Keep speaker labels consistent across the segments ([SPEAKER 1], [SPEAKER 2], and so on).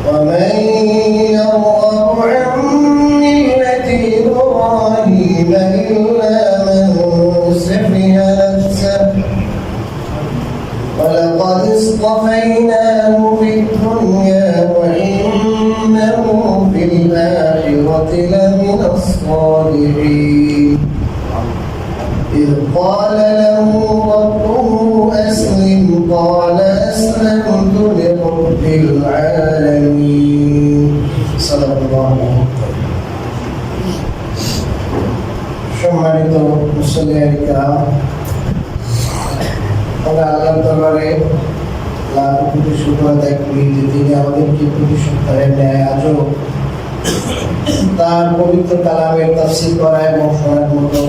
[SPEAKER 1] ومن يرغب عن ملة إبراهيم إلا من سفه نفسه ولقد اصطفيناه في الدنيا وإنه في الآخرة لمن الصالحين إذ قال له ربه أسلم قال أسلمت لرب العالمين صدق الله সম্মানিত মুসলিমরা আমরা আল্লাহর দরবারে লাখ কোটি শুকর আদায় করি যে তিনি আমাদেরকে প্রতি সপ্তাহের ন্যায় আজও তার পবিত্র কালামের তাফসীর করা এবং শোনার মতো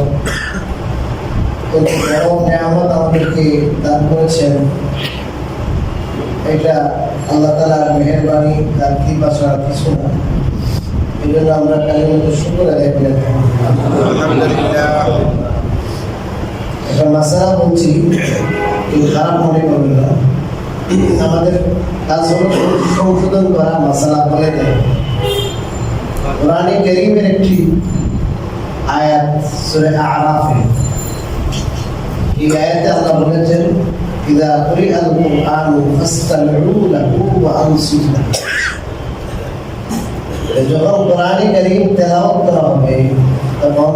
[SPEAKER 1] বড় নিয়ামত আমাদেরকে দান করেছেন। এটা আল্লাহ তাআলার মেহেরবানি, তার কৃপা ছাড়া কিছু না। এই জন্য আমরা কালিমাত শুকর আদায় করে থাকি। একটা মাসালা বলছি, কেউ খারাপ মনে করবে না। আমাদের কাজ হলো সংশোধন করা, মাসালা বলে দেয়। কোরআনে কারীমের একটি আয়াত সূরা আরাফে, এই আয়াতে আল্লাহ বলেছেন ইযা কুরিআল কুরআনু ফাসতামিউ লাহু ওয়া আনসিতু লাহু। যখন কোরআনে কারীম তেলাওয়াত করা হবে তখন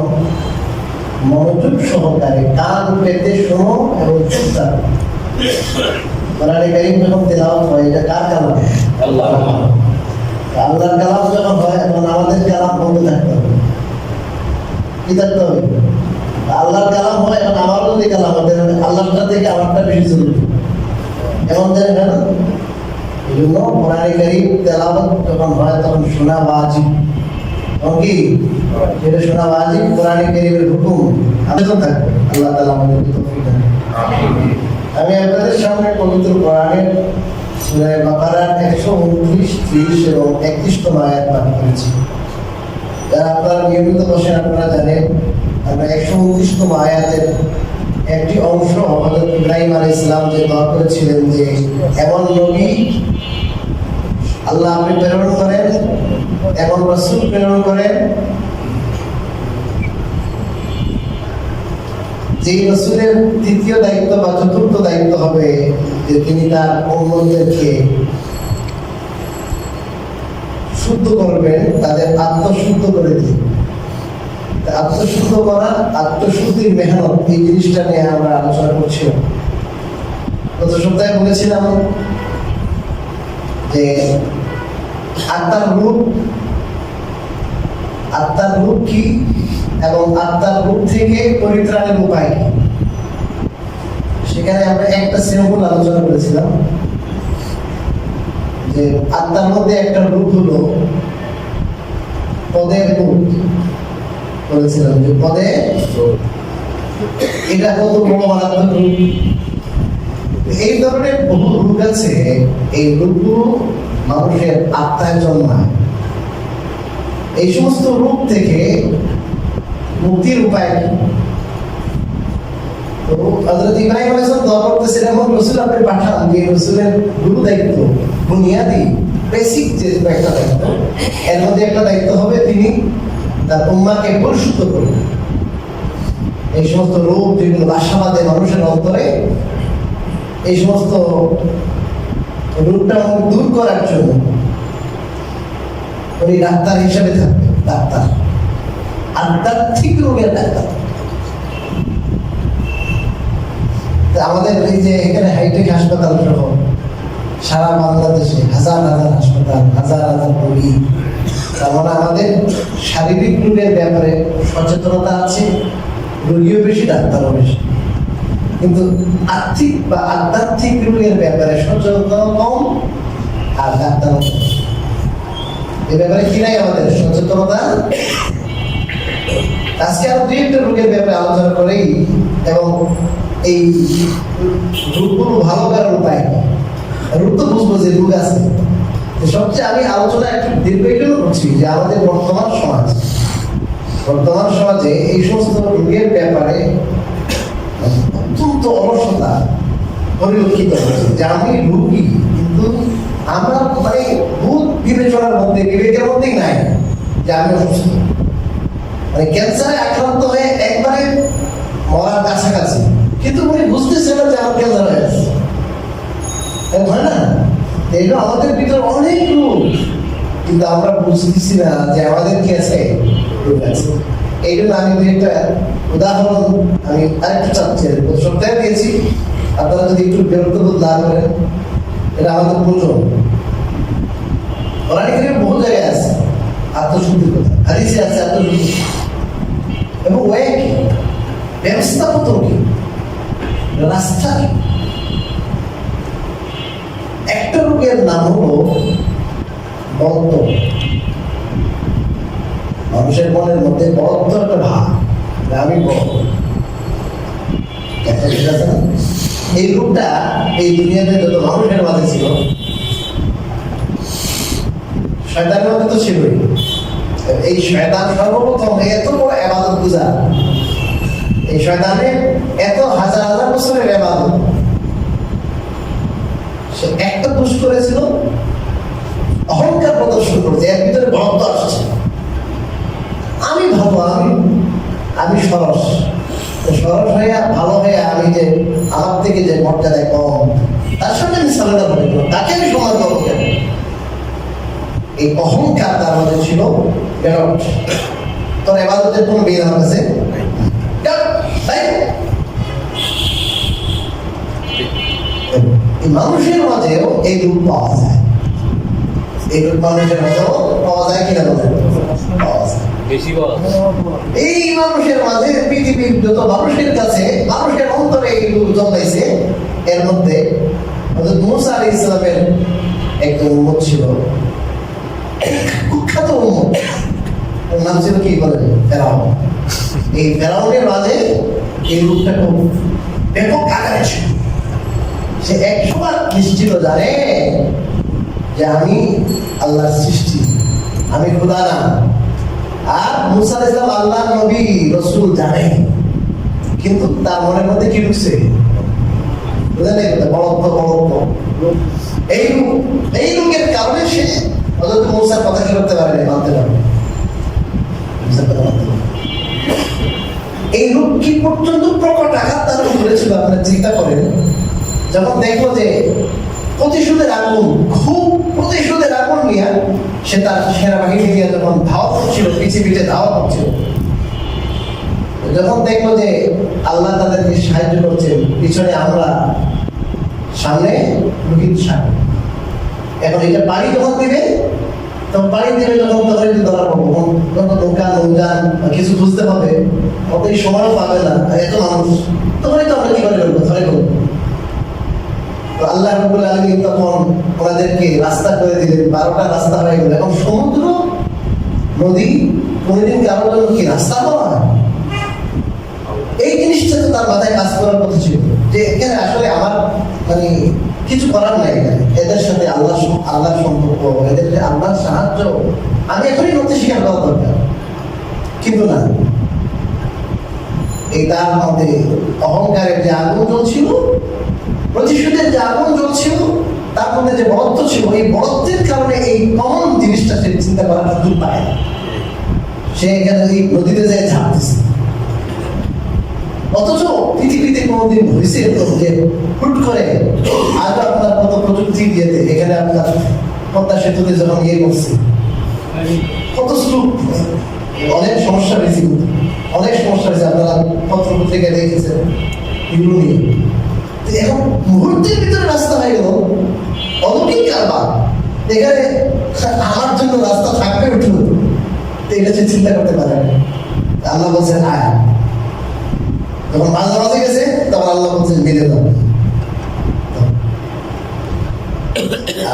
[SPEAKER 1] মনোযোগ সহকারে কান পেতে শোনো এবং চুপ থাকো। কোরআনে কারীম যখন তেলাওয়াত হয় এটা কার কালাম? আল্লাহর কালাম যখন হয় তখন আমাদের কালাম বন্ধ থাকতে হবে। কি থাকতে হবে? আল্লাহর কালাম হয় এখন আমারও যদি কালাম হয় আল্লাহটা থেকে আমারটা বেশি জরুরি। এমন জানেন না? এই জন্য কোরআনে কারীম তেলাওয়াত যখন হয় তখন শোনা ওয়াজিব। তখন কি এটা শোনা ওয়াজিব, কোরআনে কারীমের হুকুম আবেদন থাকবে। আল্লাহ তাআলা আমাদেরকে তৌফিক দান করুন। আমি আপনাদের সামনে পবিত্র কোরআনের সূরা বাকারার 129, 30 এবং 31 নম্বর আয়াত পাঠ করেছি। যারা আপনারা নিয়মিত বসেন আপনারা জানেন আমরা 129 নম্বর আয়াতের একটি অংশ হযরত ইব্রাহিম আলাইহিস সালাম যে দোয়া করেছিলেন যে এমন নবী আল্লাহ আপনি প্রেরণ করেন, এমন রাসূল প্রেরণ করেন যে রাসূলের তৃতীয় দায়িত্ব বা চতুর্থ দায়িত্ব হবে যে তিনি তার উম্মতদেরকে শুদ্ধ করবেন, তাদের আত্মশুদ্ধ করে দিবেন। আত্মশুদ্ধ করা, আত্মশুদ্ধির মেহনত, এই জিনিসটা নিয়ে আমরা আলোচনা করছিলাম। গত সপ্তাহে বলেছিলাম যে আত্মার রূপ কি এবং আত্মার রূপ থেকে পরিত্রাণের উপায় কি, সেখানে আমরা একটা সিম্পল আলোচনা করেছিলাম যে আত্মার মধ্যে একটা রূপ হলো পদের রূপ। বলেছিলাম যে পদে এটা কত বড় মারাত্মক রূপ। এই ধরনের বহু রূপ আছে, এই রূপগুলো মানুষের আত্মায় জন্মায়। এই সমস্ত রূপ থেকে মুক্তির উপায় কি? তো হযরত ইব্রাহিম আলাইহিস সালাম দোয়া করতেছিলেন এমন রাসূল আপনি পাঠান যে রাসূলের গুরু দায়িত্ব, বুনিয়াদি বেসিক যে একটা দায়িত্ব, এর মধ্যে একটা দায়িত্ব হবে তিনি তার উম্মাহকে পরিশুদ্ধ করবেন। এই সমস্ত রূপ যেগুলো আশাবাদে মানুষের অন্তরে, এই সমস্ত রূপটা দূর করার জন্য উনি ডাক্তার হিসেবে থাকবেন। ডাক্তার, আধ্যাত্মিক রোগের ডাক্তার। আমাদের এই যে এখানে হাইটেক হাসপাতাল সহ সারা বাংলাদেশে হাজার হাজার হাসপাতাল, হাজার হাজার রোগী। তার মানে আমাদের শারীরিক রোগের ব্যাপারে সচেতনতা আছে, রোগীও বেশি, ডাক্তারও বেশি। কিন্তু আর্থিক বা আধ্যাত্মিক রোগের ব্যাপারে সচেতনতা কম আর ডাক্তারও কম। এ ব্যাপারে কি নাই আমাদের সচেতনতা। আজকে আর দুই একটা রোগের ব্যাপারে আলোচনা করেই এবং এই রোগগুলো ভালো করার উপায় কি। রোগ তো বুঝবো যে রোগ আছে, সবচেয়ে আমি আলোচনা একটু দীর্ঘ এটাও করছি যে আমাদের বর্তমান সমাজে এই সমস্ত রোগের ব্যাপারে অত্যন্ত অলসতা পরিলক্ষিত হচ্ছে। যে আমি রোগী কিন্তু আমার মধ্যে বিবেকের মধ্যেই নাই যে আমি অসুস্থ। মানে ক্যান্সারে আক্রান্ত হয়ে একবারে মরার কাছাকাছি, কিন্তু উনি বুঝতেছে না যে আমার ক্যান্সার হয়ে গেছে। হয় না? এইগুলো আমাদের ভিতরে অনেক রোগ, কিন্তু আমরা বুঝতেছি না যে আমাদের কি আছে, রোগ আছে। এই জন্য আমি একটা উদাহরণ আমি আরেকটু চাচ্ছি, সপ্তাহে দিয়েছি, আপনারা যদি একটু বিরক্ত বোধ না করেন, এটা আমাদের প্রয়োজন। কোরআনে কারিমে বহু জায়গায় আছে আত্মশুদ্ধির কথা, হাদিসে আছে আত্মশুদ্ধি, এবং ওয়ে কি, ব্যবস্থাপত্র কি, রাস্তা কি। একটা রোগের নাম হলো বদ্ধ। মানুষের মনের মধ্যে বদ্ধ একটা ভাব, আমি বদ্ধ। এই রোগটা এই দুনিয়াতে যত মানুষের মাঝে ছিল, শয়তানের মধ্যে তো ছিলই। এই শয়তান সর্বপ্রথম এত বড় ইবাদত গুজার, এই শয়তানের এত হাজার হাজার বছরের ইবাদত, সে একটা দোষ করেছিল, অহংকার প্রদর্শন করেছে, এর ভিতরে বদ্ধ আসছে। আমি ভাবো আমি সরস হইয়া ভালো হইয়া আমি যে আমার থেকে যে মর্যাদায় কম, তার সঙ্গে আমি সালাদা করে দিলাম, তাকে আমি সমান করবো কেন? এই অহংকার তার মধ্যে ছিল। তোর এবাদতের কোনো বিয়ে আমার কাছে মানুষের মাঝেও এই রূপ পাওয়া যায়। এই রূপ মানুষের মাঝেও পাওয়া যায় কিনা বলে পাওয়া যায়। এই মানুষের মাঝে পৃথিবীর যত মানুষের কাছে, মানুষের অন্তরে এই রূপ জন্মাইছে। এর মধ্যে হযরত মুসা আলাইহিস সালামের একজন উম্মত ছিল, কুখ্যাত উম্মত, ওর নাম ছিল কি বলে ফেরাউন। এই ফেরাউনের মাঝে এই রূপটা খুব ব্যাপক আকারে ছিল। সে একশোবার নিশ্চিত জানে যে আমি আল্লাহর সৃষ্টি, আমি খোদা না। আর মুসা আলাইহিস সালাম আল্লাহর নবী রাসূল জানে, কিন্তু তার মনের মধ্যে কি ঢুকছে বুঝলেন? বড়ত্ব এই রূপের কারণে সে হযরত মুসার কথা কি করতে পারে, মানতে পারে। এই রূপ কি পর্যন্ত প্রকট আঘাত তার উপরে ছিল, আপনারা চিন্তা করেন। যখন দেখলো যে প্রতিশোধের আগুন, খুব প্রতিশোধের আগুন নিয়ে সে তার সেনাবাহিনী নিয়ে যখন ধাওয়া করছিল, পৃথিবীতে ধাওয়া করছিল, যখন দেখলো যে আল্লাহ তাদেরকে সাহায্য করছেন, পিছনে আমরা, সামনে লুকিত সামনে, এখন এটা পানি যখন দিবে, তখন পানি দিবে যখন তখন একটু ধরা পাবো, যখন নৌকা নৌযান কিছু বুঝতে পাবে, অত এই সময়ও পাবে না, এত মানুষ, তখনই তো আমরা কি করে করবো, ধরে করবো। আল্লাহ রাব্বুল আলামিন তখন ওনাদেরকে রাস্তা করে দিলেন, 12টা রাস্তা হয়ে গেল। এখন সমুদ্র নদী কোনদিন কারোর জন্য কি রাস্তা হয়? এই জিনিসটা তো তার মাথায় কাজ করার কথা ছিল যে এখানে আসলে আমার মানে কিছু করার নাই, এদের সাথে আল্লাহর সম্পর্ক, এদের আল্লাহর সাহায্য আমি এখনই করতে স্বীকার করা দরকার। কিন্তু না, এই তার মধ্যে অহংকারের যে আগুন জ্বলছিল, প্রতিশোধের যে আগুন জ্বলছিল, তার মধ্যে যে বরত্ব ছিল, এই বরত্বের কারণে এই কমন জিনিসটা সে চিন্তা করার সুযোগ পায় না। সে এখানে এই নদীতে যায় ঝাঁপতেছে, অথচ পৃথিবীতে কোনোদিন হয়েছে যে হুট করে আজ আপনার কত প্রযুক্তি দিয়েছে, এখানে আপনার পদ্মা সেতুতে যখন ইয়ে করছে, কত স্লুপ, অনেক সমস্যা হয়েছে, অনেক সমস্যা হয়েছে, আপনারা পত্র পত্রিকায় দেখেছেন এগুলো নিয়ে। এখন মুহূর্তের ভিতরে রাস্তা হয়ে গেল, অলৌকিক কারবার। এখানে আমার জন্য রাস্তা থাকবে উঠল, এটা সে চিন্তা করতে পারে। আল্লাহ বলছেন আয়, যখন মাঝে মাঝে গেছে তখন আল্লাহ বলছেন মিলে যাবে।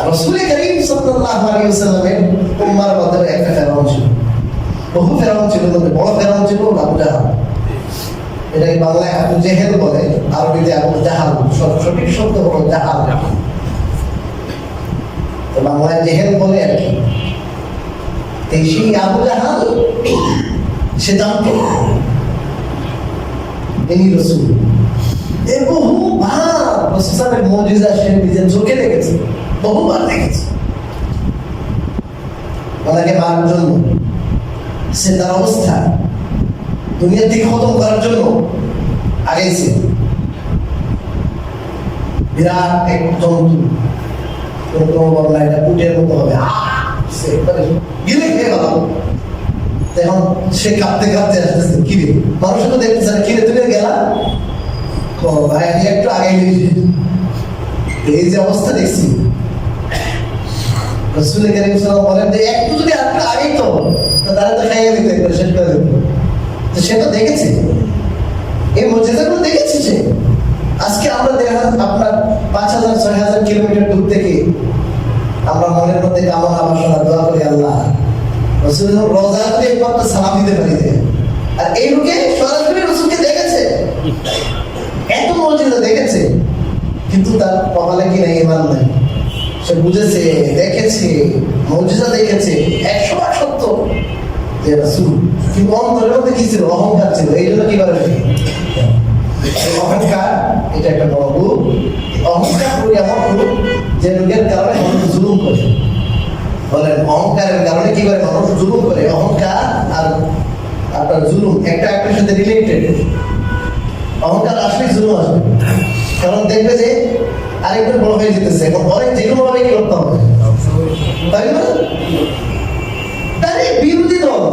[SPEAKER 1] রাসূল কারীম সাল্লাল্লাহু আলাইহি ওয়াসাল্লামের উম্মার মধ্যে একটা ফেরাউন ছিল, বহু ফেরাউন ছিল, বড় ফেরাউন ছিল আবু জাহাল। এটাকে বাংলায় আবু জেহেল বলে, আরবিতে আবু জাহাল, সঠিক শব্দ হলো জাহাল। তো বাংলায় জেহেল বলে আর কি। সেই আবু জাহাল সে জানতো ইনি রাসূল। বহুবার রাসূলের মুজিজা সে নিজের চোখে দেখেছে, বহুবার দেখেছে। ওনাকে মারার জন্য, সে তার অবস্থা দুনিয়া থেকে খতম করার জন্য আগেছে। বিরাট এক জন্তু, বললা এটা কুটের মতো হবে, গিলে খেয়ে গেল। এখন সে কাঁপতে কাঁপতে আসতেছে, কিরে মানুষ তো দেখতেছে না, কিরে তুমি গেলা ভাই আমি একটু আগে এই যে অবস্থা দেখছি। রাসূল কারীম সাল্লাল্লাহু আলাইহি ওয়াসাল্লাম বলেন যে একটু যদি আরেকটু আগেই তো তারা তো খাইয়ে দিতে একবার শেষ করে দিত। তো সে তো দেখেছে, এই মুজিজাগুলো দেখেছে সে। আজকে আমরা দেখেন আপনার 5000-6000 কিলোমিটার দূর থেকে আমরা মনের মধ্যে কামনা বাসনা দোয়া করি, আল্লাহ রাসূলের রওজা থেকে একবার সালাম দিতে পারি। আর এই লোকে সরাসরি রাসূলকে দেখেছে, এত মুজিজা দেখেছে, কিন্তু তার কপালে কি নাই, ঈমান নাই। সে বুঝেছে, দেখেছে, মুজিজা দেখেছে, 100% সত্য যে রাসূল, কিন্তু অন্তরের মধ্যে কি ছিল? অহংকার ছিল। এই জন্য কি করে অহংকার, এটা একটা বড় রূপ। অহংকার পুরো এমন রূপ যে রোগের কারণে মানুষ জুলুম করে। বলেন অহংকারের কারণে কি করে মানুষ জুলুম করে? অহংকার আর আপনার জুলুম একটা একটার সাথে রিলেটেড। অহংকার আসলে জুলুম আসবে, কারণ দেখবে যে আরেকজন বড় হয়ে যেতেছে, এখন অনেক যে কোনো ভাবে কি করতে হবে, তাই না? তারই বিরোধী দল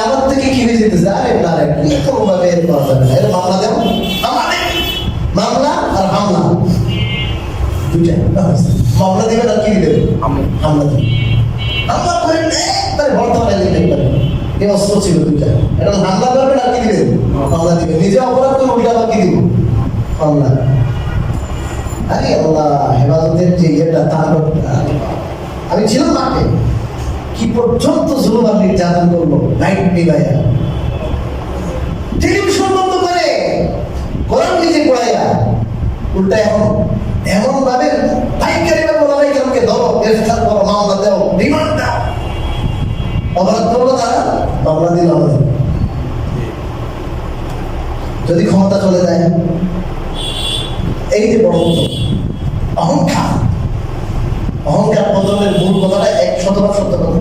[SPEAKER 1] আমার থেকে কি হয়ে যেতেছে, আরে না কোনো ভাবে করা যাবে না, এর মামলা দেব, মামলা আর হামলা দুইটা। মামলা দিবেন আর কি দিবেন? হামলা দিবেন। হামলা করেন একবারে বর্তমানে দিবেন, এই অস্ত্র ছিল দুইটা। এটা হামলা করবেন আর কি দিবেন? মামলা দিবেন। নিজে অপরাধ করে উল্টা আবার কি দিব? মামলা। আরে আল্লাহ, হেফাজতের যে ইয়েটা তার আমি ছিলাম মাঠে, কি পর্যন্ত জুলুম আর নির্যাতন করলো, লাইট নিভাইয়া, টেলিভিশন বন্ধ করে, কোরআন নিজে পড়াইয়া, উল্টা এখন এমন ভাবে পাইকারি বলা কেমনকে ধরো, গ্রেফতার করো, মামলা দাও, রিমান্ড দাও। অপরাধ করলো তারা, মামলা দিল আমাদের। যদি ক্ষমতা চলে যায়, এই যে বড় অহংকার, অহংকার পতনের মূল কথাটা 100% সত্য কথা।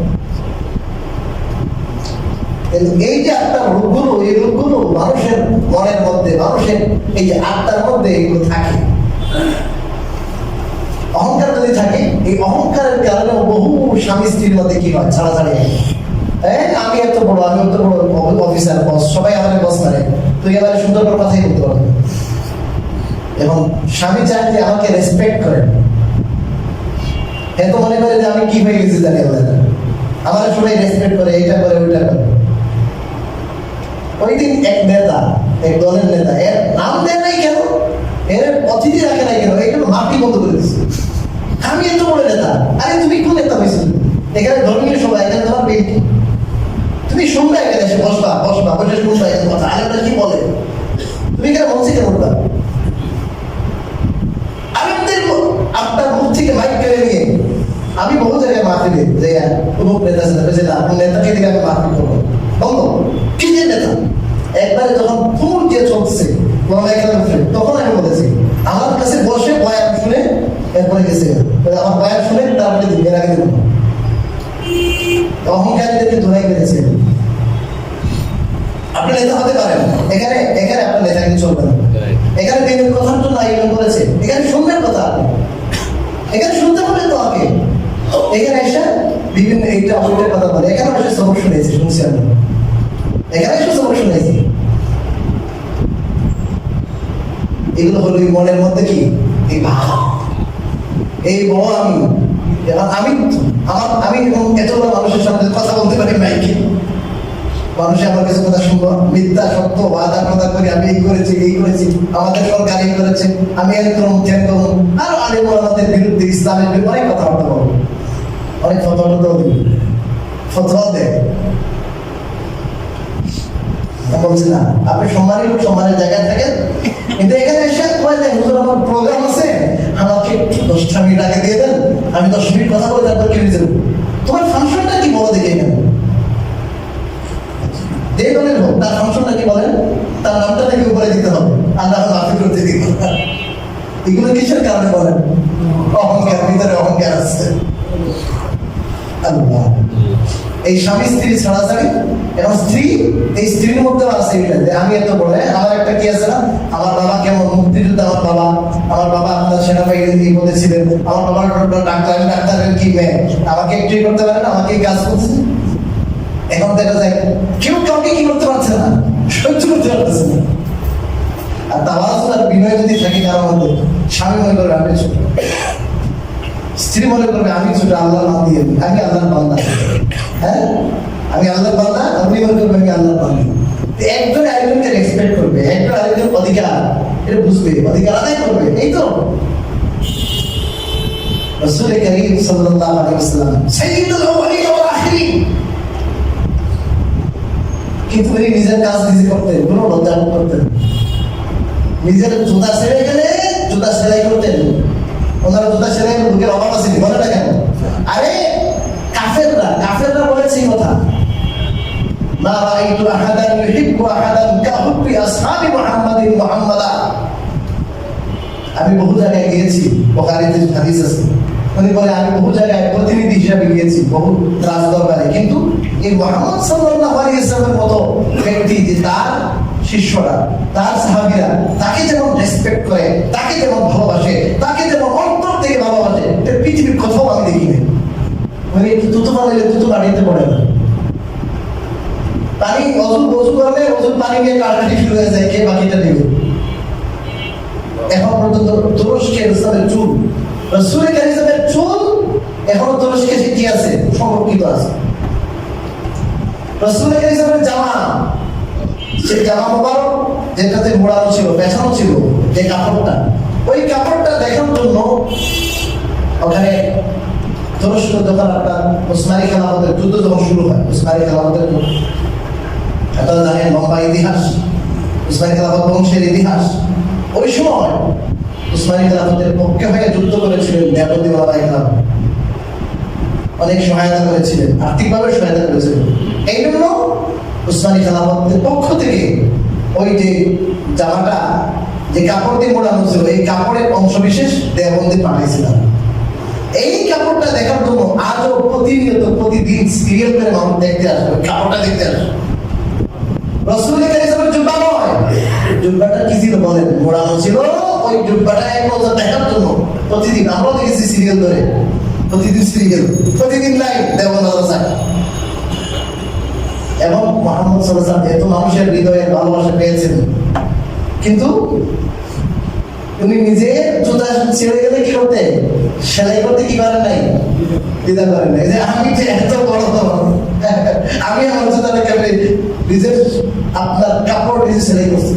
[SPEAKER 1] এই যে আত্মার রূপগুলো, এই রূপগুলো মানুষের মনের মধ্যে, মানুষের এই যে আত্মার মধ্যে এগুলো থাকে। অহংকার যদি থাকে, এই অহংকারের কারণে বহু স্বামী স্ত্রীর মধ্যে কি হয়, ছাড়াছাড়ি হয়। আমি এত বড়, আমি অত বড় অফিসার, বস, সবাই আমাদের বস মানে, তুই আমার সুন্দর করে কথাই বলতে পারবে। এবং স্বামী চায় যে আমাকে রেসপেক্ট করে, এত মনে করে যে আমি কি হয়ে গেছি জানি, আমার সবাই রেসপেক্ট করে, এটা করে, ওইটা করে। ওই দিন এক নেতা, এক দলের নেতা, এর নাম দেয় নাই কেন, এর অতিথি রাখে নাই কেন, এইগুলো মাটি বন্ধ করে দিচ্ছে। আমি এত বড় নেতা, আরে তুমি কোন নেতা হয়েছিল? এখানে ধর্মীয় সবাই, এখানে তোমার পেট, তুমি শুনবে, এখানে এসে বসবা বসবা বসে শুনবা এখানে কথা, আলেমরা কি বলে, তুমি এখানে মসজিদে উঠবা। আপনার মুখ থেকে মাইক কেড়ে নিয়ে আমি বহু জায়গায় মাহফিলে যে অমুক নেতা যে না, নেতাকে দিকে আমি মাহফিল করবো, বন্ধ কি যে নেতা। একবারে যখন ফুল দিয়ে চলছে তখন আমি বলেছি, আমার কাছে বসে বয়ান শুনে এরপরে গেছে, আমার বয়ান শুনে তারপরে দিন এর আগে দেব। অহংকারীদেরকে ধরাই পেরেছে। আপনি নেতা হতে পারেন, এখানে এখানে আপনার নেতা কিন্তু চলবে না। এখানে দিনের কথার জন্য আয়োজন করেছে, এখানে শুনবেন কথা, এখানে শুনতে হবে তো আগে। এখানে এসে বিভিন্ন এইটা ওইটার কথা বলে, এখানে এসে সবক শুনেছি, শুনছি আমি, এখানে এসে সবক শুনেছি। এগুলো হলো মনের মধ্যে কি, এই ভাব, এই বড় আমি, আমি আমি এতগুলো মানুষের সামনে কথা বলতে পারি মাইকে, মানুষের আমার কাছে কথা শুনবো, মিথ্যা সত্য ওয়াদা কথা করি, আমি এই করেছি এই করেছি, আমাদের সরকার এই করেছে, আমি একদম আরো আলেম ওলামাদের বিরুদ্ধে, ইসলামের বিরুদ্ধে অনেক কথাবার্তা বলবো, অনেক ফতোয়া দিই, ফতোয়া দেয়। বলছি না, আপনি সম্মানী লোক, সম্মানের জায়গায় থাকেন, কিন্তু এখানে এসে হুজুর আমার প্রোগ্রাম আছে, আমাকে 10টা মিনিট আগে দিয়ে দেন, আমি 10 মিনিট কথা বলে তারপর কিনে দেবো। তোমার ফাংশনটা কি বলো দেখে এখানে, যে দলের হোক তার ফাংশনটা কি বলেন, তার নামটা নাকি উপরে দিতে হবে, আল্লাহ মাফি করতে দিব। এগুলো কিসের কারণে বলেন? অহংকার, ভিতরে অহংকার আছে। আল্লাহ। এই স্বামী স্ত্রী ছাড়াছাড়ি, এবং স্ত্রী এই স্ত্রীর মধ্যে আছে এটা যে আমি এত বড়, আমার একটা কি আছে না, আমার বাবা কেমন মুক্তিযোদ্ধা, আমার বাবা আপনার সেনাবাহিনী মধ্যে ছিলেন, আমার বাবা ডাক্তার, ডাক্তারের কি মেয়ে, আমাকে একটু করতে পারে না, আমাকে কাজ করতেছে। এখন দেখা যায় কেউ কাউকে কি করতে পারছে না, সহ্য করতে পারতেছে না। আর তাওয়াজু আর বিনয় যদি থাকে কারোর মধ্যে, স্বামী মনে করবে আমি ছোট, স্ত্রী মনে করবে আমি ছোট, আল্লাহর নাম দিয়ে আমি আল্লাহর বান্দা, হ্যাঁ আমি আল্লাহর বান্দা, আপনি মনে করবেন আমি আল্লাহর বান্দা। একজন আরেকজনকে রেসপেক্ট করবে, একজন আরেকজন অধিকার এটা বুঝবে, অধিকার আদায় করবে, এই তো রাসূল কারীম সাল্লাল্লাহু আলাইহি ওয়াসাল্লাম সাইয়্যিদুল আউয়ালিন ওয়াল আখিরিন। কিন্তু উনি নিজের কাজ নিজে করতেন, কোনো লজ্জা করতেন, নিজের জুতা ছেড়ে গেলে জুতা সেলাই করতেন। ওনারা জুতা সেলাই লোকের অভাব আছে, বলে না কেন? আরে কাফেররা বলেছে এই কথা, মা রাআইতু আহাদান ইউহিব্বু আহাদান কাহুব্বি আসহাবি মুহাম্মাদিন মুহাম্মাদা। আমি বহু জায়গায় গিয়েছি, বুখারীতে হাদিস আছে, উনি বলে আমি বহু জায়গায় প্রতিনিধি হিসাবে গিয়েছি, বহু রাজদরবারে, কিন্তু এই মুহাম্মদ সাল্লাল্লাহু আলাইহি ওয়াসাল্লামের মতো ব্যক্তি যে তার শিষ্যরা, তার সাহাবীরা তাকে যেমন রেসপেক্ট করে, তাকে যেমন ভালোবাসে, তাকে যেমন অন্তর থেকে ভালোবাসে, এটা পৃথিবীর কোথাও আমি দেখিনি। মানে একটু তুতু বানাইলে তুতু বাড়িতে পড়ে না, পানি অজু করলে অজুর পানি নিয়ে কাটাকাটি শুরু হয়ে যায়, কে বাকিটা নেবে। এখন পর্যন্ত তুরস্কের ইসলামের চুল, রাসূল কারীমের চুল এখনো তুরস্কে কি আছে, সংরক্ষিত আছে। রাসূল কারীমের জামা, সেই জামা মোবারক যেটাতে মোড়ানো ছিল, পেছানো ছিল যে কাপড়টা, ওই কাপড়টা দেখার জন্য ওখানে তুরস্ক যখন আপনার উসমানী খেলাফতের যুদ্ধ যখন শুরু হয়, উসমানী খেলাফতের যুদ্ধ, আপনারা জানেন লম্বা ইতিহাস, উসমানী খেলাফত বংশের ইতিহাস। ওই সময় উসমানী খেলাফতের পক্ষে হয়ে যুদ্ধ করেছিলেন দেওবন্দি ওলামায়ে কেরাম, অনেক সহায়তা করেছিলেন, আর্থিকভাবে সহায়তা করেছিলেন। এই জন্য উসমানী খেলাফতের পক্ষ থেকে ওই যে জামাটা, যে কাপড় দিয়ে মোড়ানো ছিল, এই কাপড়ের অংশ বিশেষ দেওবন্দি পাঠাইছিলাম। এই কাপড়টা দেখার জন্য আজও প্রতিনিয়ত প্রতিদিন সিরিয়াল করে মানুষ দেখতে আসবে, কাপড়টা দেখতে আসবে। রাসূল কারীমের জুব্বা নয়, জুব্বাটা কি ছিল বলেন, মোড়ানো ছিল। ওই জুব্বাটা এক নজর দেখার জন্য প্রতিদিন আমরাও দেখেছি সিরিয়াল ধরে, প্রতিদিন সিরিয়াল, প্রতিদিন লাইভ দেওবন্দ মাদ্রাসা। এবং মুহাম্মদ সাল্লাল্লাহু আলাইহি ওয়াসাল্লাম এত মানুষের হৃদয়ে ভালোবাসা পেয়েছেন, কিন্তু উনি নিজে জুতা ছেড়ে গেলে কি করতে, সেলাই করতে কি করেন নাই, দ্বিধা করেন নাই, যে আমি যে এত বড়, আমি আমার জুতাটাকে নিজের আপনার কাপড় নিজে সেলাই করছি,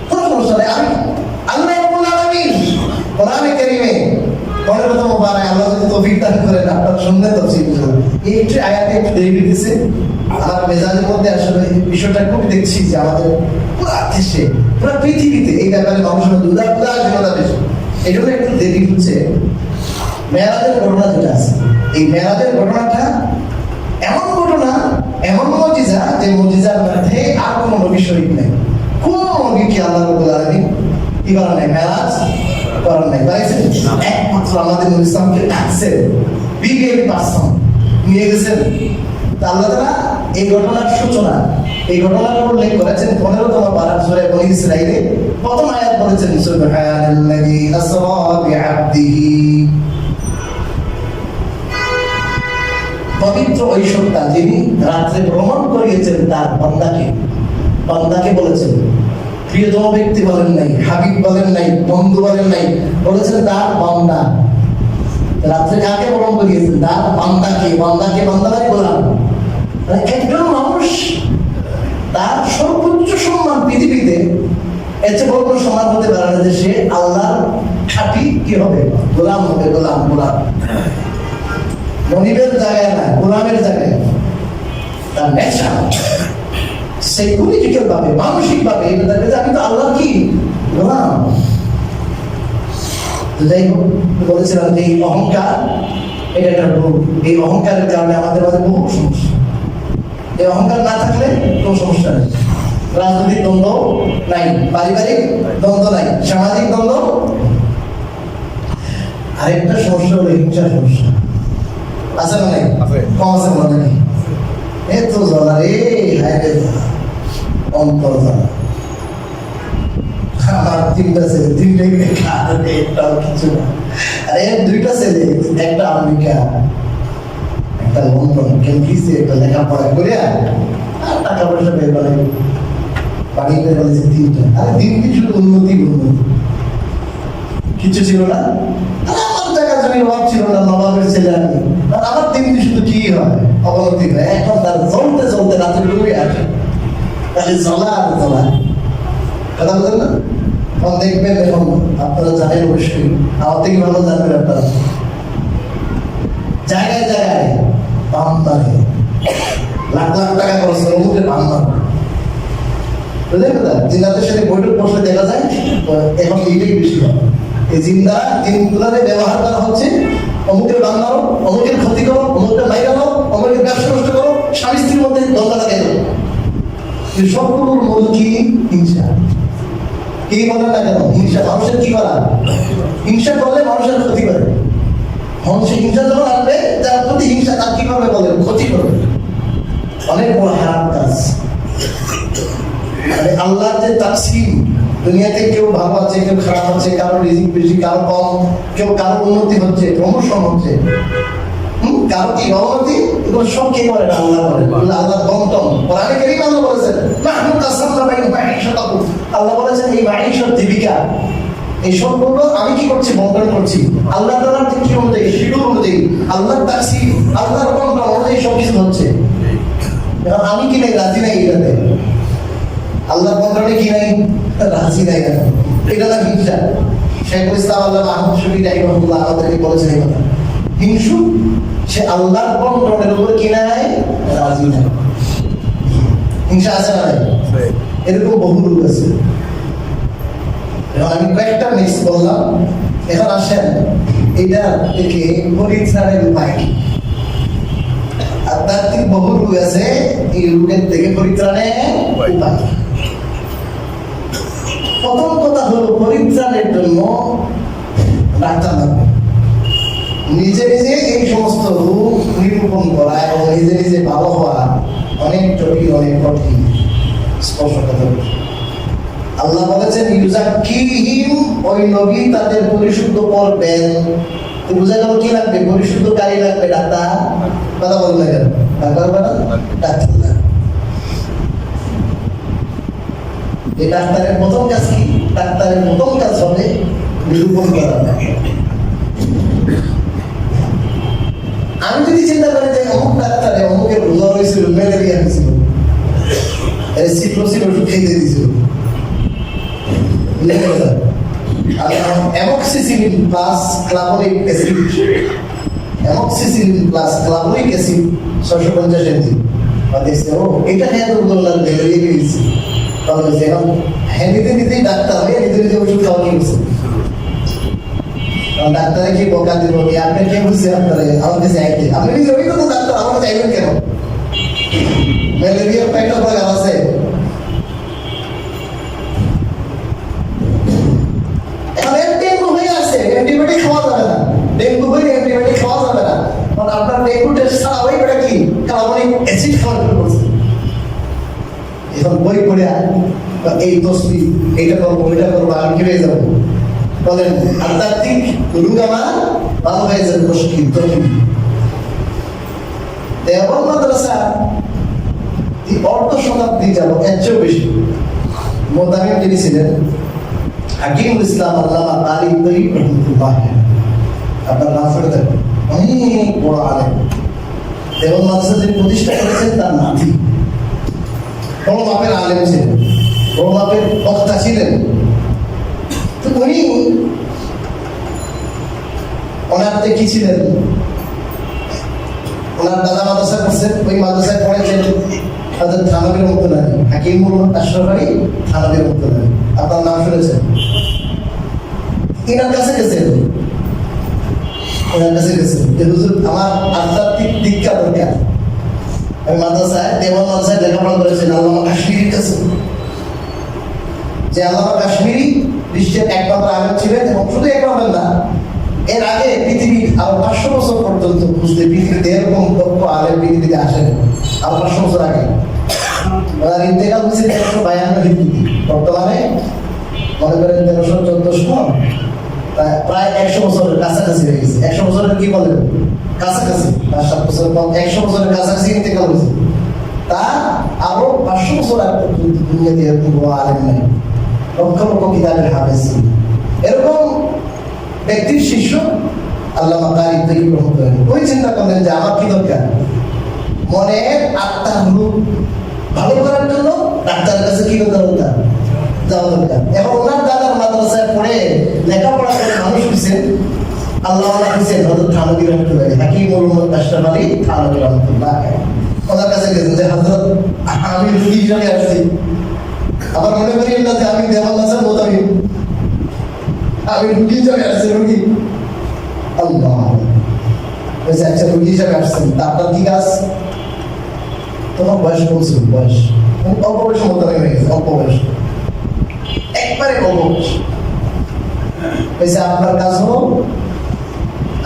[SPEAKER 1] কোনো সমস্যা নেই। আমি আল্লাহ রাব্বুল আলামিন কোরআনে কারীমে 15তম পারায় আল্লাহ যদি তৌফিক দান করেন, আপনারা শুনলে তফসির বুঝবেন। এই একটু আয়াতে একটু দেরি দিতেছে, আমার মেজাজের মধ্যে আসলে বিষয়টা খুবই দেখছি যে আমাদের পুরা দেশে, পুরা পৃথিবীতে এই ব্যাপারে মানুষের মধ্যে উদাসীনতা বেশি, এই জন্য একটু দেরি হচ্ছে। মেরাজের ঘটনা যেটা আছে, এই মেরাজের ঘটনাটা এমন ঘটনা, এমন মুজিজা, যে মুজিজার মধ্যে আর কোনো নবী শরীক নেই, কোন নবীকে আল্লাহ রাব্বুল আলামিন কি করেন নাই, মেরাজ করেন নাই, পাইছেন। একমাত্র আমাদের নবী ইসলামকে ডাকছেন, বিগের পারসন নিয়ে গেছেন। আল্লাহ তাআলা এই ঘটনার সূচনা, এই ঘটনার উল্লেখ করেছেন 15তম পারার সূরা বনী ইসরাঈলে, প্রথম আয়াত বলেছেন সুবহানাল্লাযী আসরা বিআবদিহি, পবিত্র ওই সত্তা যিনি রাত্রে ভ্রমণ করিয়েছেন তার বান্দাকে বলেছেন, প্রিয়তম ব্যক্তি বলেন নাই, হাবিব বলেন নাই, বন্ধু বলেন নাই, বলেছেন তার বান্দা। রাত্রে কাকে ভ্রমণ করিয়েছেন, তার বান্দাকে বান্দাকে বললাম। একজন মানুষ তার সর্বোচ্চ সম্মান পৃথিবীতে এর চেয়ে বড় কোনো সম্মান হতে পারে না, যে সে আল্লাহর খাঁটি কি হবে, গোলাম হবে, গোলাম। মনিবের জায়গায় না, গোলামের জায়গায়। তার নেশা সাইকোলজিক্যাল ভাবে, মানসিক ভাবে এটা দেখবে যে আমি তো আল্লাহ কি গোলাম। যাই হোক, বলেছিলাম যে এই অহংকার, এটা একটা রোগ। এই অহংকারের কারণে আমাদের মাঝে বহু সমস্যা। এই অহংকার না থাকলে কোনো সমস্যা নেই, রাজনৈতিক দ্বন্দ্ব নাই, পারিবারিক দ্বন্দ্ব নাই, সামাজিক দ্বন্দ্ব। আরেকটা সমস্যা হলো হিংসার সমস্যা। আছে না নাই?
[SPEAKER 2] আছে।
[SPEAKER 1] কম আছে মনে নেই। এত জ্বালা রে, হায় রে জ্বালা, অন্তর জ্বালা। আমার 3টা ছেলে, 3টাই বেকার, একটাও কিছু না। আরে 2টা ছেলে, একটা আমেরিকা, একটা লন্ডন, কেমব্রিজে একটা লেখাপড়া করে আর টাকা পয়সা বের করে বাড়ি বের করেছে 3টা। আরে দিন দিন শুধু উন্নতি উন্নতি, কিছু ছিল না। আর আমার জায়গা জমির অভাব ছিল না, নবাবের ছেলে আমি। আর আমার দিন দিন শুধু কি হয়, অবনতি হয়। এখন তার চলতে চলতে রাতে ডুবে আসে, তাহলে জ্বলা আর জ্বলা, কথা বলেন না? তখন দেখবেন, এখন আপনারা জানেন অবশ্যই, আমার থেকে ভালো জানবেন আপনারা, জায়গায় জায়গায় বাম মারে, লাখ লাখ টাকা খরচ করে অমুকের বাম মারে, বুঝলেন কথা? জিন্দাদের সাথে বৈঠক বসলে দেখা যায় এখন এইটাই বেশি হয়। এই জিন্দা দিনগুলোরে ব্যবহার করা হচ্ছে, অমুকের বাম মারো, অমুকের ক্ষতি করো, অমুকের মাইরা দাও, অমুকের ব্যবসা নষ্ট করো, স্বামী স্ত্রীর মধ্যে দ্বন্দ্ব লাগাই দাও। এই সবগুলোর মূল কি? হিংসা। কি বলেন না কেন? হিংসা। মানুষের কি করা? হিংসা করলে মানুষের ক্ষতি করে। মানুষের হিংসা যখন আসবে, তার প্রতি হিংসা তার কিভাবে বলেন? ক্ষতি করবে। অনেক বড় হারাম কাজ। মানে আল্লাহর যে তাকসীম, দুনিয়াতে কেউ ভালো আছে, কেউ খারাপ আছে, কারো রিজিক বেশি, কারো কম, কেউ কারো উন্নতি হচ্ছে, প্রমোশন হচ্ছে, কারো কি অবনতি, এগুলো সব কে করে? আল্লাহ করে। আল্লাহ বন্টন। কোরআনে কারীমে আল্লাহ বলেছেন, নাহনু কাসামনা বাইনা মাঈশাতাকুম, আল্লাহ বলেছেন এই মাঈশাত জীবিকা, এই সবগুলো আমি কি করছি? বন্টন করছি। আল্লাহ তাআলার কি অনুযায়ী? শিডিউল অনুযায়ী, আল্লাহর তাকসীম, আল্লাহর বন্টন অনুযায়ী সব কিছু হচ্ছে। এখন আমি কি নাই? রাজি নাই এটাতে। আল্লাহর বন্টনে কি নাই? রাজি নাই। এটা না হিংসা। শেখুল ইসলাম আল্লামা আহমদ শফী রাহিমাহুল্লাহ আমাদেরকে বলেছেন এই কথা। হিংসু সে আল্লাহর বন্টনের উপর কি নাই? রাজি নাই। হিংসা আছে না নাই? এরকম বহু লোক আছে। এখন আমি কয়েকটা মিক্স বললাম। এখন আসেন এটা থেকে পরিত্রাণের উপায় কি? আধ্যাত্মিক বহু রোগ আছে, এই রোগের থেকে পরিত্রাণের উপায়। প্রথম কথা হলো, পরিত্রাণের জন্য ডাক্তার লাগবে। নিজে নিজে এই সমস্ত রোগ নিরূপণ করা এবং নিজে নিজে ভালো হওয়া অনেক জটিল, অনেক কঠিন। স্পষ্ট কথা। আল্লাহ বলেছেন ইউজাক্কিহিম, ওই নবী তাদের পরিশুদ্ধ করবেন। তো বুঝা গেল কি লাগবে? পরিশুদ্ধকারী লাগবে। ডাক্তার কথা বলবে না কেন? ডাক্তার না, ডাক্তার না। এই ডাক্তারের প্রথম কাজ কি? ডাক্তারের প্রথম কাজ হবে নিরূপণ করা। আমি যদি চিন্তা করি যে অমুক ডাক্তারে অমুকের জ্বর হয়েছিল, ম্যালেরিয়া হয়েছিল, সিপ্রোসিন ওষুধ খেতে দিয়েছিল, amoxicillin plus clavulanic acid, amoxicillin plus clavulanic acid 650 mg দেখছে, ও এটা হ্যাঁ তো ম্যালেরিয়া গিয়েছে। তাহলে এখন হ্যাঁ নিতে নিতেই ডাক্তার হয়ে নিতে নিতে ওষুধ খাওয়া কি হচ্ছে? ডাক্তারে কি বকা দিব? আপনি কে বুঝছে? আপনারা আমার কাছে আইতে, আপনি নিজে ওই তো ডাক্তার, আমার কাছে আইবেন কেন? ম্যালেরিয়ার কয়েকটা প্রকার আছে। এখন ডেঙ্গু হয়ে আছে, অ্যান্টিবায়োটিক খাওয়া যাবে না। ডেঙ্গু হয়ে অ্যান্টিবায়োটিক খাওয়া যাবে না। কারণ আপনার ডেঙ্গু টেস্ট ছাড়া ওই বেটা কি কার্বনিক অ্যাসিড খাওয়া শুরু করছে। এখন বই পড়ে এই তসবি, এইটা করবো, ওইটা করবো, আমি কি হয়ে যাবো? বলেন আধ্যাত্মিক রোগ আমার ভালো হয়ে যাবে। মুশকিল জটিল। দেওবন্দ মাদ্রাসা অর্ধ শতাব্দী যাবত, এর চেয়েও বেশি, মোতামিম যিনি ছিলেন হাকিমুল ইসলাম আল্লামা তারিক তৈয়ব রহমতুল্লাহ, আপনার নাম শুনে থাকবেন, অনেক বড় আলেম। দেওবন্দ মাদ্রাসা যিনি প্রতিষ্ঠা করেছেন তার নাতি বড় মাপের আলেম ছিলেন, বড় মাপের বক্তা ছিলেন। তো উনি ওনার কি ছিলেন? ওনার দাদা মাদ্রাসা করছেন, ওই মাদ্রাসায় পড়েছেন তাদের থানবীর মুক্তনারী হাকিমুল আশরাফ আলী থানবীর মুক্তনারী, আপনার নাম শুনেছেন। এনার কাছে গেছেন, ওনার কাছে গেছেন যে হুজুর আমার আধ্যাত্মিক দীক্ষা দরকার। আমি মাদ্রাসায় দেওবন্দ মাদ্রাসায় লেখাপড়া করেছেন আল্লামা কাশ্মীরির কাছে, যে আল্লামা কাশ্মীরি বিশ্বের একমাত্র আলেম ছিলেন, এবং শুধু একমাত্র না, এর আগে পৃথিবীর আরো 500 বছর পর্যন্ত খুঁজতে, পৃথিবীর 1.5 আর 500 বছর আগে। ওনার ইন্তেকাল হয়েছে 1352 হিজরি, বর্তমানে মনে করেন 1300-1400, প্রায় 100 বছরের কাছাকাছি হয়ে গেছে। 100 বছরের কি বলেন কাছাকাছি, 5-7 বছর কম, 100 বছরের কাছাকাছি ইন্তেকাল হয়েছে। তা আরো 500 বছর আগে পর্যন্ত দুনিয়াতে এরকম কোনো আলেম নাই, লক্ষ লক্ষ কিতাবের হাফেজ। এরকম ব্যক্তির শিষ্য আল্লামা কারি তৈয়ব রহমতুল্লাহ ওই চিন্তা করলেন যে আমার কি দরকার, মনের আত্মার রূপ ভালো করার জন্য ডাক্তারের কাছে কি করতে দরকার, যাওয়া দরকার। এখন ওনার দাদার মাদ্রাসায় পড়ে লেখাপড়া করে মানুষ হয়েছেন, আল্লাহ হয়েছেন হযরত থানভী রহমতুল্লাহ, হাকিমুল উম্মত আশরাফ আলী থানভী রহমতুল্লাহ। ওনার কাছে গেছেন যে হযরত আমি রোগী হিসাবে আসছি, আবার মনে করি না যে আমি দেওয়াল্লাহ বোতামি, আমি রোগী হিসাবে আসছি, রোগী। আল্লাহ বলছে আচ্ছা রোগী হিসাবে আসছেন, তা আপনার কি কাজ? তোমার বয়স বলছিল, বয়স অল্প বয়স মোতাবেক হয়ে গেছে, অল্প বয়স, একবারে অল্প বয়স। বলছে আপনার কাজ হলো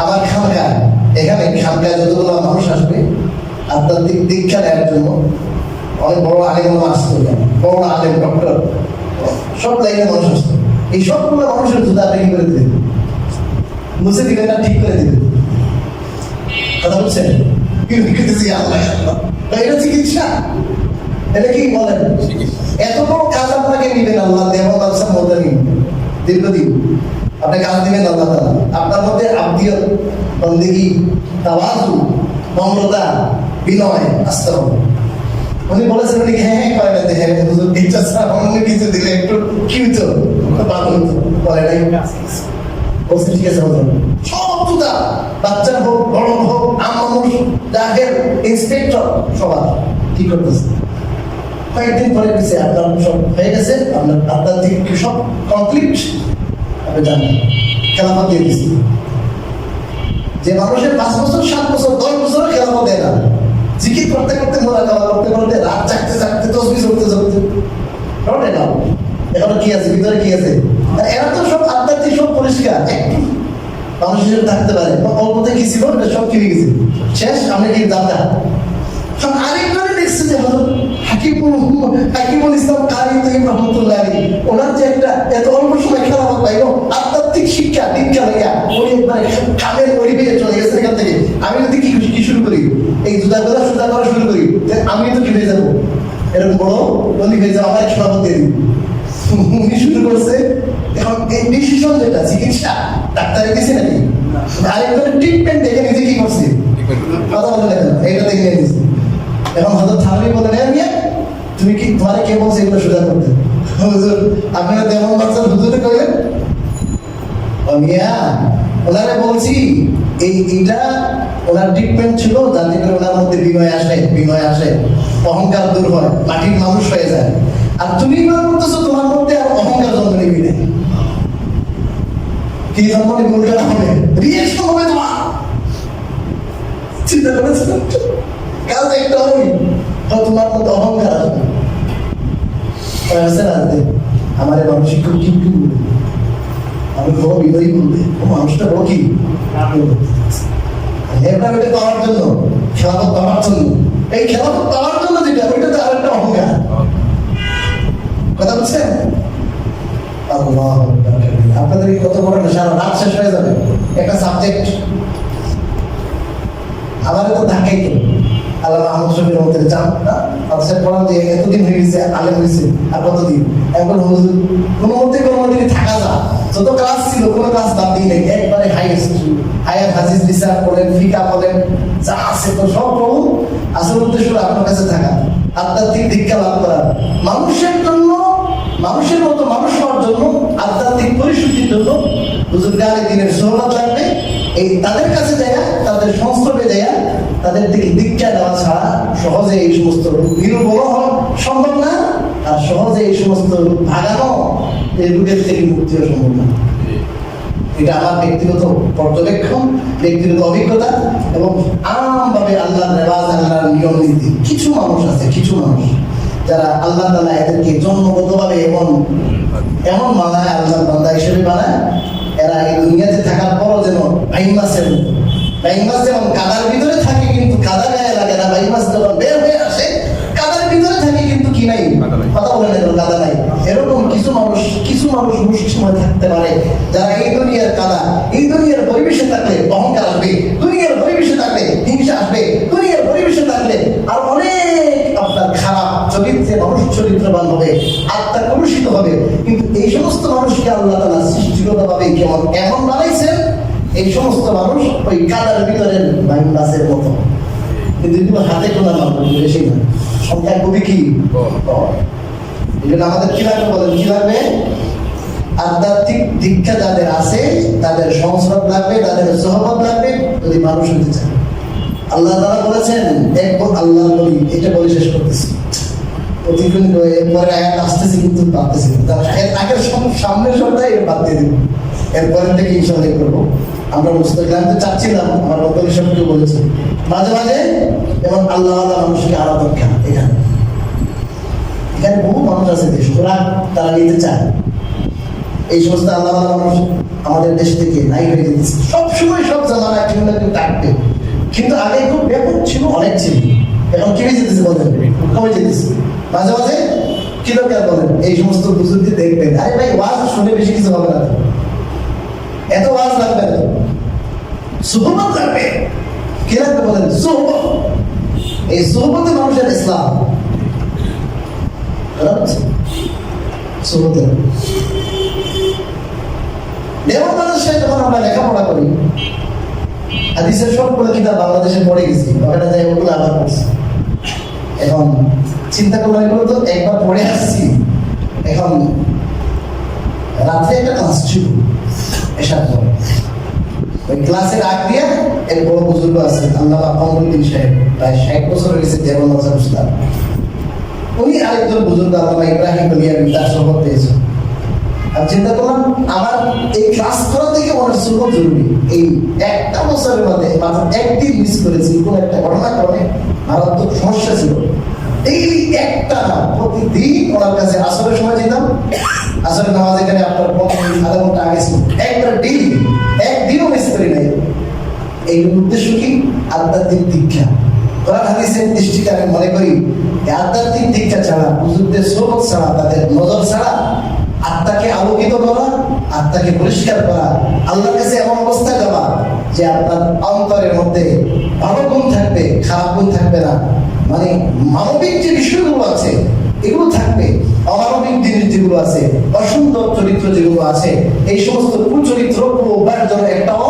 [SPEAKER 1] আমার খানকায়, এখানে খানকায় যতগুলো মানুষ আসবে আপনার দীক্ষা নেওয়ার জন্য, অনেক বড় আলেম আসতো, বড় আলেম ডক্টর সব লাইনে মানুষ আসতো, এই সবগুলো মানুষের জুতা আপনি কি করে দিবেন, মুছে দিবেন না ঠিক করে দিবেন? কথা বলছেন? এটা চিকিৎসা, এটা কি বলেন? এত বড় কাজ আপনাকে নিবেন আল্লাহ, দেওয়ার মধ্যে দীর্ঘদিন আপনি কাজ দিবেন আল্লাহ তাআলা। আপনার মধ্যে আব্দিয়ত, বন্দেগী, তাওয়াজু, নম্রতা, বিনয় আসতে হবে। উনি বলেছেন উনি হ্যাঁ হ্যাঁ করে না, হ্যাঁ হুজুর টিচার স্যার অন্য কিছু দিলে একটু কি হতো, ভালো হতো, বলে নাই। বলছে ঠিক আছে হুজুর, সব জুতা বাচ্চা হোক বড় হোক আম মানুষ জাহের ইন্সপেক্টর সবার কি করতেছে। কয়েকদিন পরে গেছে আপনার সব হয়ে গেছে, আপনার দিকে সব কমপ্লিট, আপনি জানেন খেলাফত দিয়ে দিচ্ছে। যে মানুষের 5 বছর 7 বছর 10 বছর খেলাফত দেয় না, জিকির করতে করতে মোরাকাবা করতে করতে রাত জাগতে জাগতে তসবিহ চলতে চলতে রটে না। এখন কি আছে ভিতরে, কি আছে? এরা তো সব আধ্যাত্মিক, সব পরিষ্কার, একটু মানুষ হিসেবে থাকতে পারে, অল্পতে কি ছিল সব কিনে গেছে, শেষ। আমরা কি দাদা সব আরেকবারে দেখছে যে হাকিমুল ইসলাম কারি তৈয়ব রহমতুল্লাহ আলাইহি, ওনার যে একটা এত অল্প সময় খেলাফত পাইল, আধ্যাত্মিক শিক্ষা দীক্ষা লেগা উনি একবারে কামের পরিবেশে চলে গেছে এখান থেকে। আমি যদি কি শুরু করি, এই জুতা করা সুতা করা শুরু করি, আমি তো কি হয়ে যাবো, এরকম বড় বলি হয়ে যাবো, আমার খেলাফত দিয়ে দিই। উনি শুরু করছে। এখন এই ডিসিশন যেটা চিকিৎসা, ডাক্তারে গেছে নাকি আরেকজনের ট্রিটমেন্ট দেখে নিজে কি করছে, কথা বলে দেখেন এইটা দেখে নিয়ে নিচ্ছে। এখন হয়তো থানভী বলে নেন নিয়ে তুমি কি, তোমার কে বলছে এগুলো সোজা করতে? হুজুর আপনারা দেওয়ান বাচ্চার হুজুরে কইলেন মিয়া, ওনারে বলছি এইটা ওনার ট্রিটমেন্ট ছিল যাতে করে ওনার মধ্যে বিনয় আসে, অহংকার দূর হয়, মাটির মানুষ হয়ে যায়। আর তুমি মনে করতেছো তোমার মধ্যে আর অহংকার জন্ম নিবি না, কি জন্ম নিবি, উল্টা হবে, রিয়েকশন হবে তোমার। চিন্তা করেছিল কাজ একটা হবে, তোমার মধ্যে অহংকার আসবে। আমার মানুষ শিক্ষক কি বলবে, আমি বড় বিনয়ী বলবে, ও মানুষটা বড় কি এটা পাওয়ার জন্য, খেলাফত পাওয়ার জন্য, এই খেলাফত পাওয়ার জন্য যেটা ওইটা তো আরেকটা অহংকার। কথা বলছেন? আপনাদের কত বড় সারা রাত শেষ হয়ে যাবে একটা সাবজেক্ট। আমাদের তো ঢাকাই তো আল্লাহ আহমদ শফির মধ্যে চান না পড়ান যে এতদিন হয়ে গেছে, আলেম হয়েছে আর কতদিন, এখন কোনো মধ্যে থাকা যা, যত ক্লাস ছিল কোনো ক্লাস বাদ দিয়ে নেই, একবারে হায়ার হাদিস রিসার্চ করেন, ফিকা বলেন, যা আছে তো সব প্রভু আসল উদ্দেশ্য আপনার কাছে থাকা, আধ্যাত্মিক দীক্ষা লাভ করা, মানুষের জন্য, মানুষের মতো মানুষ হওয়ার জন্য, আধ্যাত্মিক পরিশুদ্ধির জন্য হুজুরগানে দিনের সোহবত লাগবে। এই তাদের কাছে যায়, তাদের সংস্পর্শে যায়, তাদের থেকে দীক্ষা দেওয়া ছাড়া সহজে এই সমস্ত নিরূপণ সম্ভব না, আর সহজে এই সমস্ত ভাগানো এই রোগের থেকে মুক্তি হওয়া সম্ভব না। এটা আমার ব্যক্তিগত পর্যবেক্ষণ, ব্যক্তিগত অভিজ্ঞতা এবং আমভাবে আল্লাহর রেওয়াজ, আল্লাহর নিয়ম নীতি। কিছু মানুষ আছে, কিছু মানুষ যারা আল্লাহ তাআলা এদেরকে জন্মগতভাবে এমন বানায়, আল্লাহর বান্দা হিসেবে বানায়, এরা এই দুনিয়াতে থাকার পরও যেন বাইমাস যেমন কাদার ভিতরে থাকে কিন্তু কাদা গায়ে লাগে না, বাইমাস যখন বের হয়ে আসে কথা বলে না কাদা নাই। এরকম কিছু মানুষ মুশকিল সময় থাকতে পারে যারা এই দুনিয়ার কাদা, এই দুনিয়ার পরিবেশে থাকলে অহংকার আসবে, দুনিয়ার পরিবেশে থাকলে হিংসা আসবে, দুনিয়ার পরিবেশে থাকলে আর অনেক আপনার খারাপ চরিত্রে মানুষ চরিত্রবান হবে, আত্মা কলুষিত হবে। কিন্তু এই সমস্ত মানুষকে আল্লাহ তাআলা সৃষ্টিগতভাবে এমন বানাইছেন, এই সমস্ত মানুষ ওই কাদার ভিতরের মাছের মতো, কিন্তু এগুলো হাতে গোনা মানুষ, বেশি না, সংখ্যা খুবই কি। এই জন্য আমাদের কি লাগবে বলেন, কি লাগবে? আধ্যাত্মিক দীক্ষা যাদের আছে তাদের সংস্রব লাগবে, তাদের সহবত লাগবে যদি মানুষ হতে চায়। আল্লাহ তাআলা বলেছেন, একবার আল্লাহ বলি, এটা বলে শেষ করতেছি, প্রতিদিন এরপরে আয়াত আসতেছি কিন্তু পারতেছি না, এর আগের সামনের সপ্তাহে এটা বাদ দিয়ে দেবো, এরপরের থেকে ইনশাআল্লাহ করবো। আমরা মুস্তাকিম তো চাচ্ছিলাম, আমার মতো সবকে বলেছে মাঝে মাঝে যেমন আল্লাহ মানুষকে আরাধন খান, এখানে বহু মানুষ আছে দেশ ওরা তারা নিতে চায়, এই সমস্ত আল্লাহ মানুষ আমাদের দেশ থেকে নাই হয়ে যেতেছে সবসময়, সব জামানায় কেউ না কেউ থাকবে। কিন্তু আগে খুব ব্যাপক ছিল, অনেক ছিল, এখন কেমে যেতেছে বলেন, কমে যেতেছে। মাঝে মাঝে কি দরকার বলেন, এই সমস্ত বুজুর্গকে দেখবেন, আরে ভাই ওয়াজ শুনে বেশি কিছু হবে না, এত ওয়াজ লাগবে না, সুহবত লাগবে। কি লাগবে বলেন, সুহবত। এই সুহবতে মানুষের ইসলাম, সুহবতে দেওয়ার মানুষের যখন আমরা লেখাপড়া করি, হাদিসের সবগুলো কিতাব বাংলাদেশে পড়ে গেছি, ওখানে যাই ওগুলো আবার পড়ছি। এখন চিন্তা করলাম এগুলো তো একবার পড়ে আসছি, এখন রাত্রে একটা ক্লাস ছিল এসব পরে, ওই ক্লাসের আগ দিয়ে এর বড় বুজুর্গ আছে আল্লামা কমরুদ্দিন সাহেব, প্রায় 60 বছর হয়েছে দেওয়ান মাজার উস্তাদ, উনি আরেকজন বুজুর্গ আল্লামা ইব্রাহিম বলিয়াবি, তার শপথ পেয়েছেন। আমি চিন্তা করলাম আমার এই ক্লাস করা থেকে মনে হচ্ছে খুব জরুরি, এই একটা বছরের মধ্যে মাত্র একদিন মিস করেছি, কোন একটা ঘটনার কারণে মারাত্মক সমস্যা ছিল। এই একটা প্রতিদিন ওনার কাছে আসরের সময় যেতাম, আসরের নামাজ এখানে আপনার 15 মিনিট আধা ঘন্টা আগে ছিল, একবার ডেইলি, একদিনও মিস করি নাই। এই উদ্দেশ্য কি? আধ্যাত্মিক দীক্ষা। কোরআন হাদিসের দৃষ্টিতে আমি মনে করি আধ্যাত্মিক দীক্ষা ছাড়া, হুজুরদের সোহবত ছাড়া, তাদের নজর ছাড়া আত্মাকে আলোকিত করা, আত্মাকে পরিষ্কার করা, আল্লাহর কাছে এমন অবস্থায় যাওয়া যে আপনার অন্তরের মধ্যে ভালো গুণ থাকবে, খারাপ গুণ থাকবে না, মানে মানবিক যে বিষয়গুলো আছে এগুলো থাকবে, অমানবিক জিনিস যেগুলো আছে, অসুন্দর চরিত্র যেগুলো আছে, এই সমস্ত কুচরিত্র উপায়ের জন্য একটাও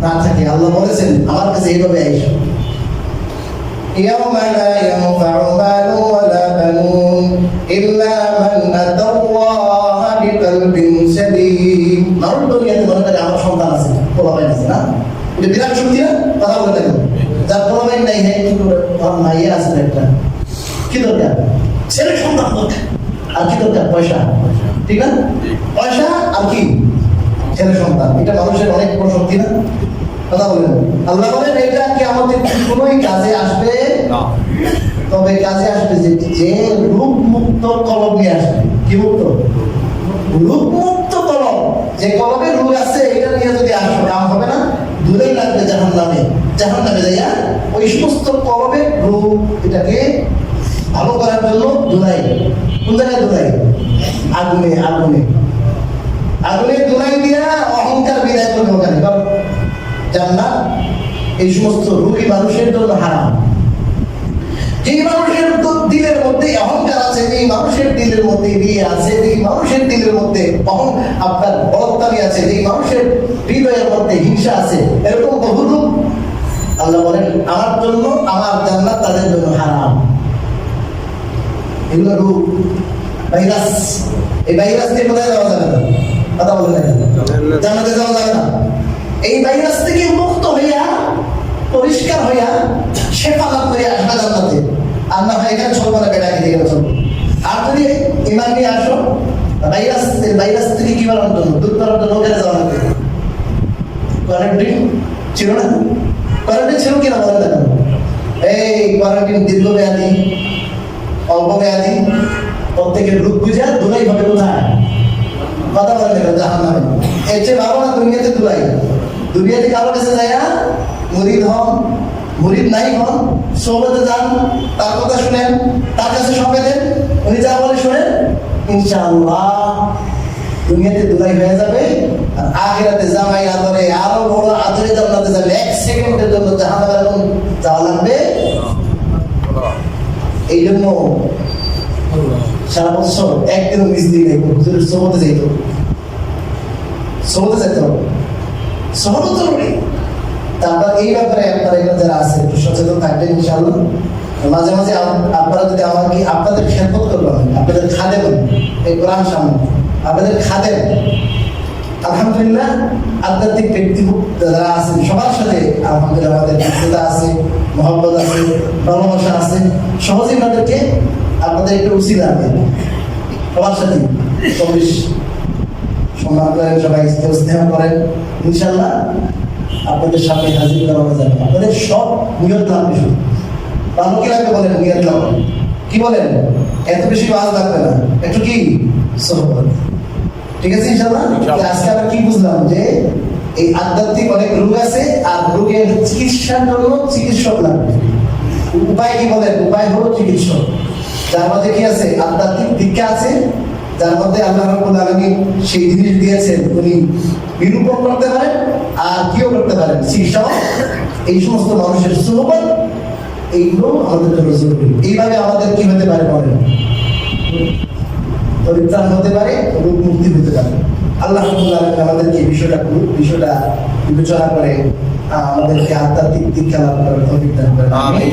[SPEAKER 1] না থাকে। আল্লাহ বলেছেন আমার কাছে এইভাবে আইসো, يوم لا ينفع مال ولا بنون إلا من أتى الله بقلب سليم। মানুষ দুনিয়াতে মনে করে আমার সন্তান আছে, পোলাপাইন আছে না, এটা বিরাট শক্তি না, কথা বলে দেখো, যার পোলাপাইন নাই হ্যাঁ কি করে মাইয়া আছে একটা, কি দরকার ছেলে সন্তান দরকার, আর কি দরকার পয়সা, ঠিক না, পয়সা আর কি ছেলে সন্তান, এটা মানুষের অনেক বড় শক্তি না, কথা বলেন। আল্লাহ বলেন এটা কি আমাদের কোনোই কাজে আসবে না, তবে কাজে আসবে যে রূপ মুক্ত কলম নিয়ে আসবে। কি মুক্ত? রূপ মুক্ত কলম, যে কলমে রূপ আছে এটা নিয়ে যদি আসবে, কাম হবে না, দূরেই লাগবে জাহান্নামে, জাহান্নামে যাইয়া ওই সমস্ত কলমে রূপ এটাকে ভালো করার জন্য ধুলাই, কোন জায়গায় ধুলাই? আগুনে, আগুনে, আগুনে ধুলাই দিয়া অহংকার বিদায় করবে ওখানে। কারণ জান্নাত এই সমস্ত রূপী মানুষের জন্য হারাম। যেই মানুষের দিলের মধ্যে অহংকার আছে, যেই মানুষের দিলের মধ্যে বিয়ে আছে, যেই মানুষের দিলের মধ্যে আপনার বলতামি আছে, যেই মানুষের হৃদয়ের মধ্যে হিংসা আছে, এরকম বহু রূপ আল্লাহ বলেন আমার জন্য, আমার জান্নাত তাদের জন্য হারাম। এগুলো রূপ ভাইরাস, এই ভাইরাস দিয়ে কোথায় যাওয়া যাবে না, কথা বলে না, জান্নাতে যাওয়া যাবে না। এই ভাইরাস থেকে মুক্ত হইয়া, পরিষ্কার হইয়া, শেফা লাভ করে আসবে জান্নাতে। আর না হয় এখানে চলবো না, বেটাকে দিয়ে চলবো। আর যদি ইমান নিয়ে আসো, ভাইরাস থেকে কি বাড়ানোর জন্য, দুধ বাড়ানোর জন্য ওখানে যাওয়া লাগবে। কোয়ারেন্টাইন ছিল না, কোয়ারেন্টাইন ছিল কিনা বলে দেখো, এই কোয়ারেন্টাইন দীর্ঘমেয়াদী, অল্প মেয়াদী, প্রত্যেকের রূপ বুঝা দুলাই হবে কোথায়, কথা বলে দেখো জাহান্নামে। এর চেয়ে ভালো না দুনিয়াতে দুলাই, দুনিয়াতে কারো কাছে যায় মুরিদ হন, মুরিদ নাই হন, সোহবতে যান, তার কথা শুনেন, তার কাছে সঁপে দেন, উনি যা বলে শুনেন, ইনশাআল্লাহ দুনিয়াতে দুলাই হয়ে যাবে, আর আখিরাতে জামাই আদরে আরো বড় আদরে জান্নাতে যাবে। 1 সেকেন্ডের জন্য জাহান্নামে এখন যাওয়া লাগবে। এই জন্য সারা বছর একদিনও মিস দিলে হুজুরের সোহবতে যাইতো, সোহবতে যেতে হবে, সোহবত জরুরি। তারপর এই ব্যাপারে আপনারা এখানে যারা আছে একটু সচেতন থাকবেন ইনশাআল্লাহ। মাঝে মাঝে আপনারা যদি আমাকে আপনাদের খেদমত করবেন, আপনাদের খাদেম, এই কোরআন সামনে আপনাদের খাদেম, আলহামদুলিল্লাহ আধ্যাত্মিক ব্যক্তি যারা আছেন সবার সাথে আলহামদুলিল্লাহ আমাদের মিত্রতা আছে, মহব্বত আছে, ভালোবাসা আছে। সহজেই আপনাদেরকে আপনাদের একটু উচিত আছে সবার সাথে 24 সম্মান করেন, সবাই স্নেহ করেন। ইনশাআল্লাহ আপনাদের সামনে হাজির করা যাবে। আপনাদের সব নিয়ত লাগবে, শুধু ভালো কি লাগবে বলেন? নিয়ত লাগবে। কি বলেন? এত বেশি ওয়াজ লাগবে না, একটু কি সোহবত। ঠিক আছে ইনশাআল্লাহ। আজকে আমরা কি বুঝলাম যে এই আধ্যাত্মিক অনেক রোগ আছে, আর রোগের চিকিৎসার জন্য চিকিৎসক লাগবে। উপায় কি বলেন? উপায় হলো চিকিৎসক, যার মধ্যে কি আছে? আধ্যাত্মিক দীক্ষা আছে, যার মধ্যে আল্লাহ রাব্বুল আলামিন সেই জিনিস দিয়েছেন, উনি নিরূপণ করতে পারেন আর কিও করতে পারেন, চিকিৎসা। এই সমস্ত মানুষের সোহবত এইগুলো আমাদের জন্য জরুরি। এইভাবে আমাদের কি হতে পারে বলেন? পরিত্রাণ হতে পারে, রোগ মুক্তি হতে পারে। আল্লাহ রাব্বুল আলামিন আমাদেরকে এই বিষয়টা বিবেচনা করে আমাদেরকে আধ্যাত্মিক দীক্ষা লাভ করার তৌফিক দান করেন। আমিন।